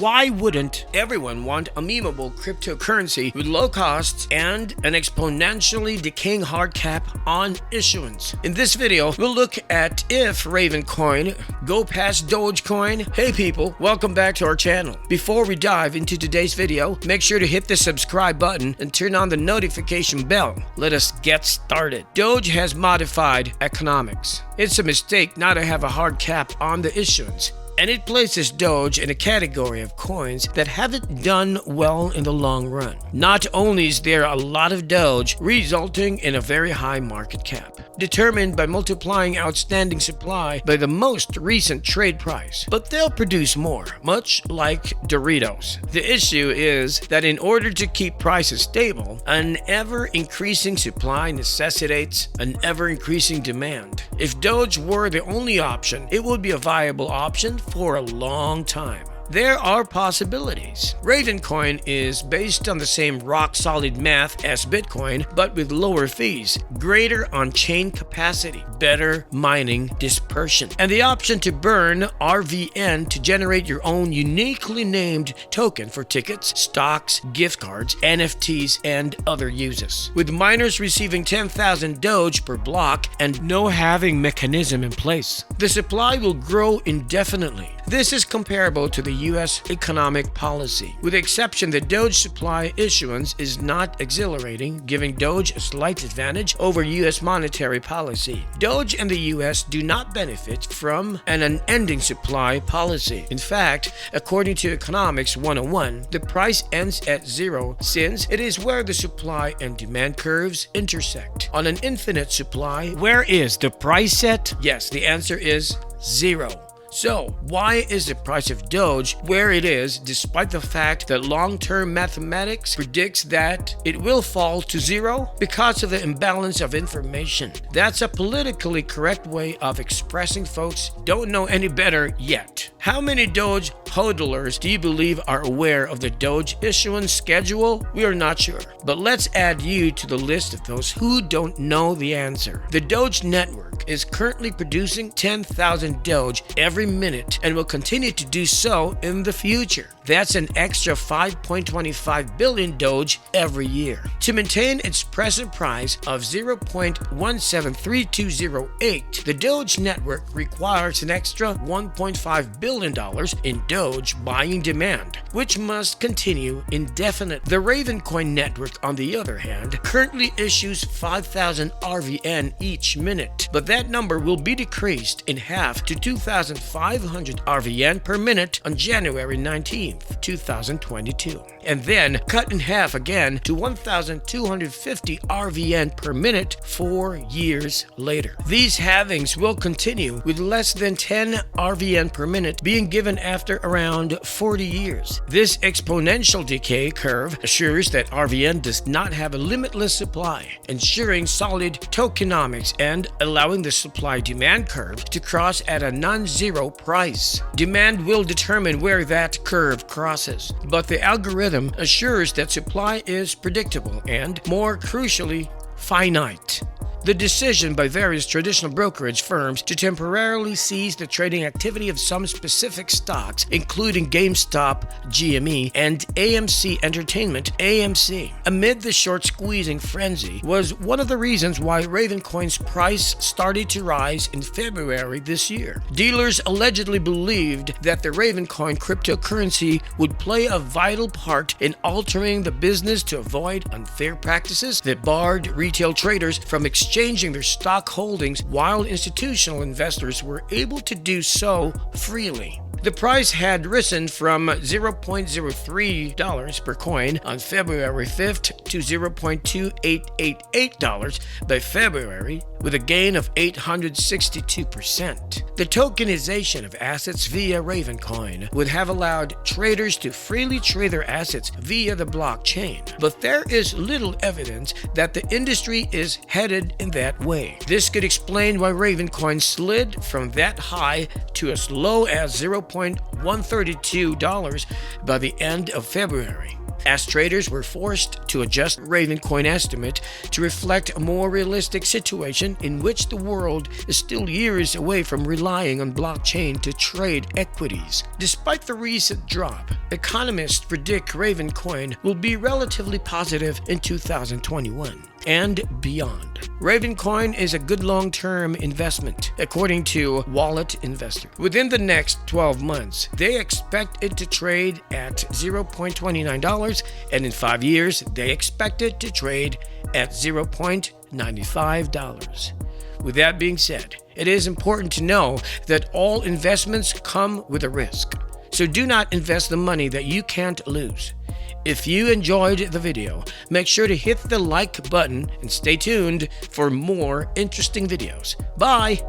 Why wouldn't everyone want a memeable cryptocurrency with low costs and an exponentially decaying hard cap on issuance? In this video, we'll look at if Ravencoin go past Dogecoin. Hey people, welcome back to our channel. Before we dive into today's video, make sure to hit the subscribe button and turn on the notification bell. Let us get started. Doge has modified economics. It's a mistake not to have a hard cap on the issuance, and it places Doge in a category of coins that haven't done well in the long run. Not only is there a lot of Doge, resulting in a very high market cap, determined by multiplying outstanding supply by the most recent trade price, but they'll produce more, much like Doritos. The issue is that in order to keep prices stable, an ever-increasing supply necessitates an ever-increasing demand. If Doge were the only option, it would be a viable option for a long time. There are possibilities. Ravencoin is based on the same rock-solid math as Bitcoin, but with lower fees, greater on-chain capacity, better mining dispersion, and the option to burn RVN to generate your own uniquely named token for tickets, stocks, gift cards, NFTs, and other uses. With miners receiving 10,000 Doge per block and no halving mechanism in place, the supply will grow indefinitely. This is comparable to the U.S. economic policy, with the exception that Doge Supply issuance is not exhilarating, giving Doge a slight advantage over U.S. monetary policy. Doge and the U.S. do not benefit from an unending supply policy. In fact, according to Economics 101, the price ends at zero since it is where the supply and demand curves intersect. On an infinite supply, where is the price set? Yes, the answer is zero. So, why is the price of Doge where it is, despite the fact that long-term mathematics predicts that it will fall to zero? Because of the imbalance of information. That's a politically correct way of expressing folks don't know any better yet. How many Doge hodlers do you believe are aware of the Doge issuance schedule? We are not sure, but let's add you to the list of those who don't know the answer. The Doge network is currently producing 10,000 Doge every minute and will continue to do so in the future. That's an extra 5.25 billion Doge every year. To maintain its present price of 0.173208, the Doge network requires an extra $1.5 billion in Doge buying demand, which must continue indefinitely. The Ravencoin network, on the other hand, currently issues 5,000 RVN each minute, but that number will be decreased in half to 2,500 RVN per minute on January 19th. 2022, and then cut in half again to 1,250 RVN per minute 4 years later. These halvings will continue, with less than 10 RVN per minute being given after around 40 years. This exponential decay curve assures that RVN does not have a limitless supply, ensuring solid tokenomics and allowing the supply-demand curve to cross at a non-zero price. Demand will determine where that curve crosses, but the algorithm assures that supply is predictable and, more crucially, finite. The decision by various traditional brokerage firms to temporarily cease the trading activity of some specific stocks, including GameStop GME and AMC Entertainment AMC, amid the short squeezing frenzy, was one of the reasons why Ravencoin's price started to rise in February this year. Dealers allegedly believed that the Ravencoin cryptocurrency would play a vital part in altering the business to avoid unfair practices that barred retail traders from exchanging their stock holdings, while institutional investors were able to do so freely. The price had risen from $0.03 per coin on February 5th to $0.2888 by February, with a gain of 862%. The tokenization of assets via Ravencoin would have allowed traders to freely trade their assets via the blockchain, but there is little evidence that the industry is headed in that way. This could explain why Ravencoin slid from that high to as low as $0.132 by the end of February. as traders were forced to adjust Ravencoin estimate to reflect a more realistic situation in which the world is still years away from relying on blockchain to trade equities. Despite the recent drop, economists predict Ravencoin will be relatively positive in 2021 and beyond. Ravencoin is a good long-term investment, according to Wallet Investor. Within the next 12 months, they expect it to trade at $0.29, and in 5 years, they expect it to trade at $0.95. With that being said, it is important to know that all investments come with a risk. So do not invest the money that you can't lose. If you enjoyed the video, make sure to hit the like button and stay tuned for more interesting videos. Bye!